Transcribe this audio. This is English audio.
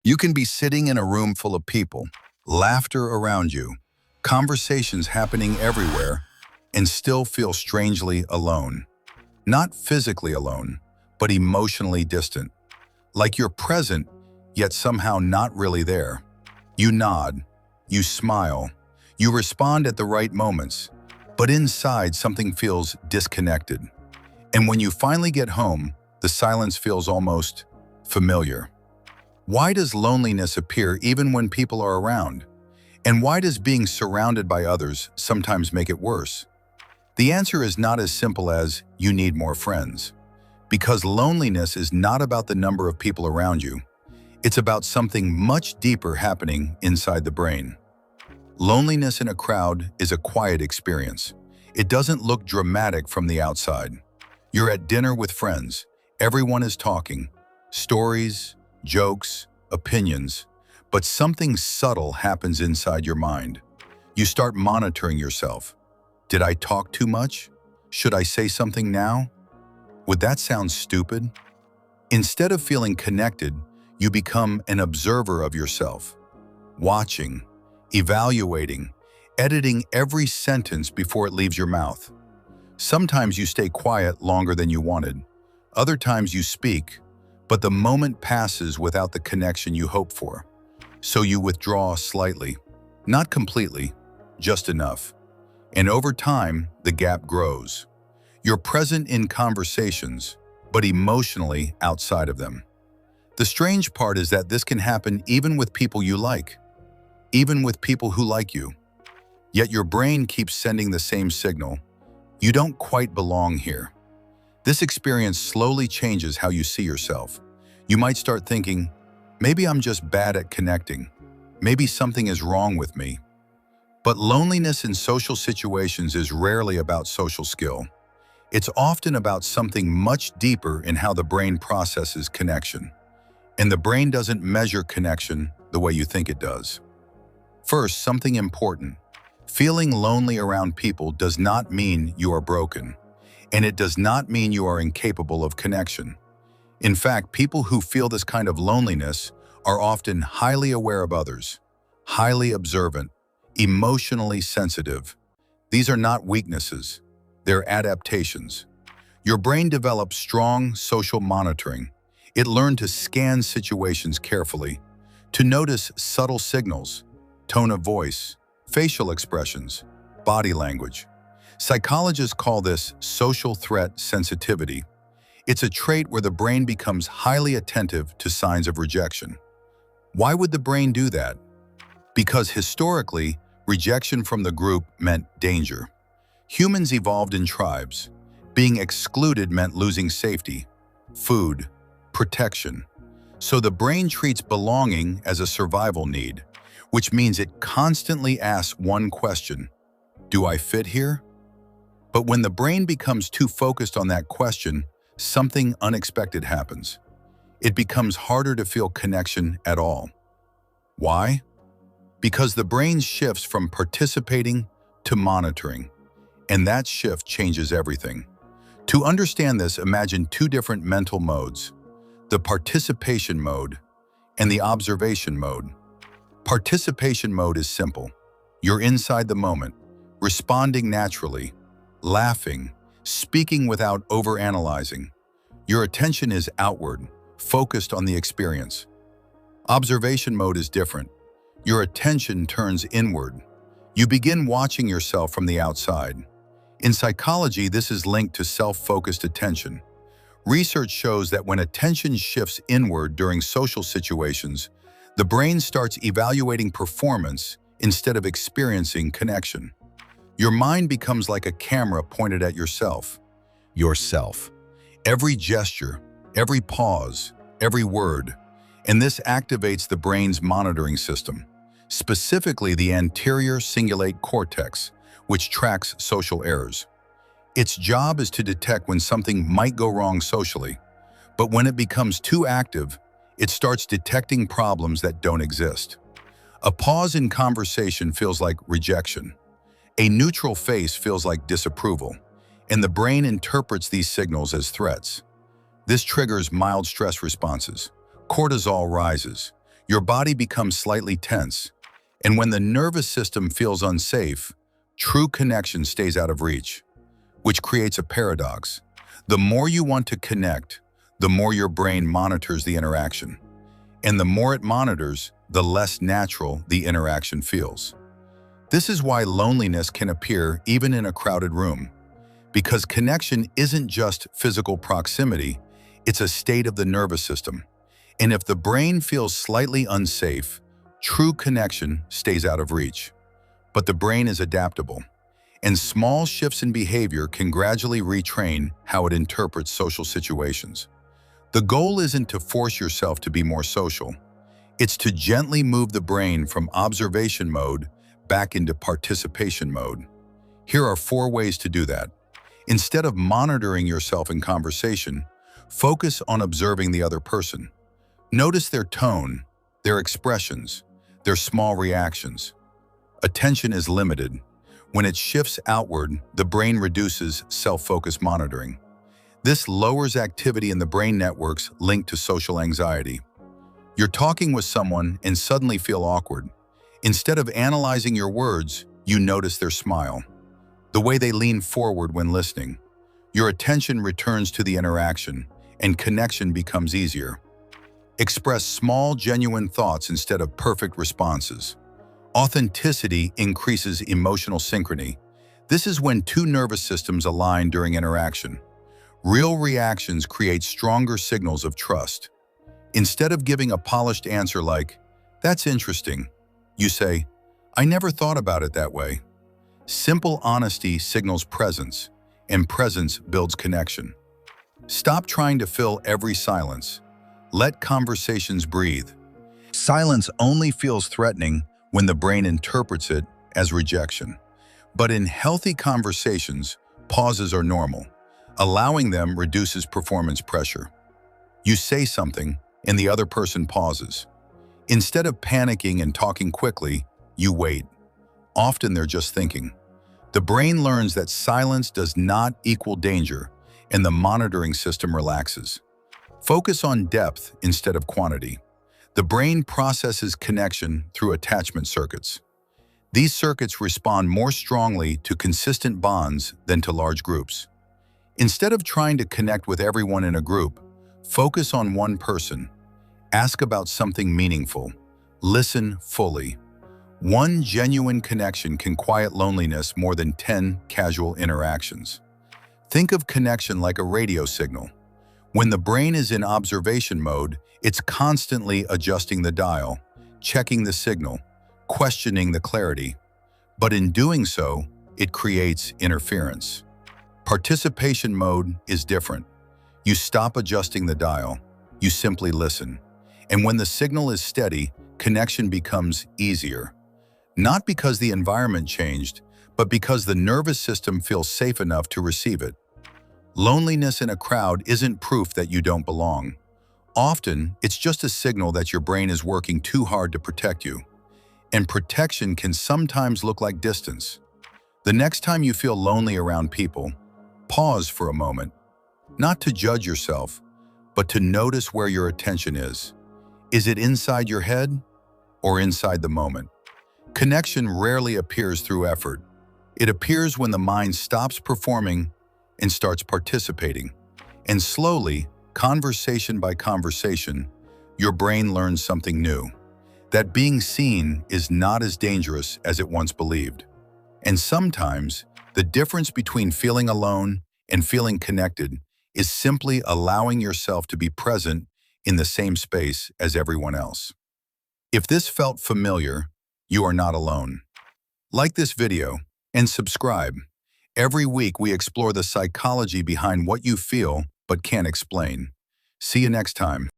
You can be sitting in a room full of people, laughter around you, conversations happening everywhere, and still feel strangely alone. Not physically alone, but emotionally distant. Like you're present, yet somehow not really there. You nod, you smile, you respond at the right moments, but inside something feels disconnected. And when you finally get home, the silence feels almost familiar. Why does loneliness appear even when people are around? And why does being surrounded by others sometimes make it worse? The answer is not as simple as you need more friends. Because loneliness is not about the number of people around you. It's about something much deeper happening inside the brain. Loneliness in a crowd is a quiet experience. It doesn't look dramatic from the outside. You're at dinner with friends. Everyone is talking. Stories, jokes, opinions. But something subtle happens inside your mind. You start monitoring yourself. Did I talk too much? Should I say something now? Would that sound stupid? Instead of feeling connected, you become an observer of yourself, watching, evaluating, editing every sentence before it leaves your mouth. Sometimes you stay quiet longer than you wanted. Other times you speak, but the moment passes without the connection you hope for. So you withdraw slightly, not completely, just enough. And over time, the gap grows. You're present in conversations, but emotionally outside of them. The strange part is that this can happen even with people you like, even with people who like you. Yet your brain keeps sending the same signal. You don't quite belong here. This experience slowly changes how you see yourself. You might start thinking, maybe I'm just bad at connecting. Maybe something is wrong with me. But loneliness in social situations is rarely about social skill. It's often about something much deeper in how the brain processes connection. And the brain doesn't measure connection the way you think it does. First, something important. Feeling lonely around people does not mean you are broken, and it does not mean you are incapable of connection. In fact, people who feel this kind of loneliness are often highly aware of others, highly observant, emotionally sensitive. These are not weaknesses, they're adaptations. Your brain develops strong social monitoring. It learned to scan situations carefully, to notice subtle signals, tone of voice, facial expressions, body language. Psychologists call this social threat sensitivity. It's a trait where the brain becomes highly attentive to signs of rejection. Why would the brain do that? Because historically, rejection from the group meant danger. Humans evolved in tribes. Being excluded meant losing safety, food, protection. So the brain treats belonging as a survival need, which means it constantly asks one question: do I fit here? But when the brain becomes too focused on that question, something unexpected happens. It becomes harder to feel connection at all. Why? Because the brain shifts from participating to monitoring, and that shift changes everything. To understand this, imagine two different mental modes: the participation mode and the observation mode. Participation mode is simple. You're inside the moment, responding naturally, laughing, speaking without overanalyzing. Your attention is outward, focused on the experience. Observation mode is different. Your attention turns inward. You begin watching yourself from the outside. In psychology, this is linked to self-focused attention. Research shows that when attention shifts inward during social situations, the brain starts evaluating performance instead of experiencing connection. Your mind becomes like a camera pointed at yourself. Yourself. Every gesture, every pause, every word. And this activates the brain's monitoring system, specifically the anterior cingulate cortex, which tracks social errors. Its job is to detect when something might go wrong socially, but when it becomes too active, it starts detecting problems that don't exist. A pause in conversation feels like rejection. A neutral face feels like disapproval, and the brain interprets these signals as threats. This triggers mild stress responses. Cortisol rises. Your body becomes slightly tense, and when the nervous system feels unsafe, true connection stays out of reach, which creates a paradox. The more you want to connect, the more your brain monitors the interaction. And the more it monitors, the less natural the interaction feels. This is why loneliness can appear even in a crowded room, because connection isn't just physical proximity, it's a state of the nervous system. And if the brain feels slightly unsafe, true connection stays out of reach. But the brain is adaptable, and small shifts in behavior can gradually retrain how it interprets social situations. The goal isn't to force yourself to be more social. It's to gently move the brain from observation mode back into participation mode. Here are 4 ways to do that. Instead of monitoring yourself in conversation, focus on observing the other person. Notice their tone, their expressions, their small reactions. Attention is limited. When it shifts outward, the brain reduces self-focused monitoring. This lowers activity in the brain networks linked to social anxiety. You're talking with someone and suddenly feel awkward. Instead of analyzing your words, you notice their smile, the way they lean forward when listening. Your attention returns to the interaction, and connection becomes easier. Express small, genuine thoughts instead of perfect responses. Authenticity increases emotional synchrony. This is when 2 nervous systems align during interaction. Real reactions create stronger signals of trust. Instead of giving a polished answer like, "That's interesting," you say, "I never thought about it that way." Simple honesty signals presence, and presence builds connection. Stop trying to fill every silence. Let conversations breathe. Silence only feels threatening when the brain interprets it as rejection. But in healthy conversations, pauses are normal. Allowing them reduces performance pressure. You say something, and the other person pauses. Instead of panicking and talking quickly, you wait. Often they're just thinking. The brain learns that silence does not equal danger, and the monitoring system relaxes. Focus on depth instead of quantity. The brain processes connection through attachment circuits. These circuits respond more strongly to consistent bonds than to large groups. Instead of trying to connect with everyone in a group, focus on one person. Ask about something meaningful. Listen fully. One genuine connection can quiet loneliness more than 10 casual interactions. Think of connection like a radio signal. When the brain is in observation mode, it's constantly adjusting the dial, checking the signal, questioning the clarity. But in doing so, it creates interference. Participation mode is different. You stop adjusting the dial. You simply listen. And when the signal is steady, connection becomes easier. Not because the environment changed, but because the nervous system feels safe enough to receive it. Loneliness in a crowd isn't proof that you don't belong. Often, it's just a signal that your brain is working too hard to protect you. And protection can sometimes look like distance. The next time you feel lonely around people, pause for a moment. Not to judge yourself, but to notice where your attention is. Is it inside your head or inside the moment? Connection rarely appears through effort. It appears when the mind stops performing and starts participating. And slowly, conversation by conversation, your brain learns something new. That being seen is not as dangerous as it once believed. And sometimes, the difference between feeling alone and feeling connected is simply allowing yourself to be present in the same space as everyone else. If this felt familiar, you are not alone. Like this video and subscribe. Every week we explore the psychology behind what you feel but can't explain. See you next time.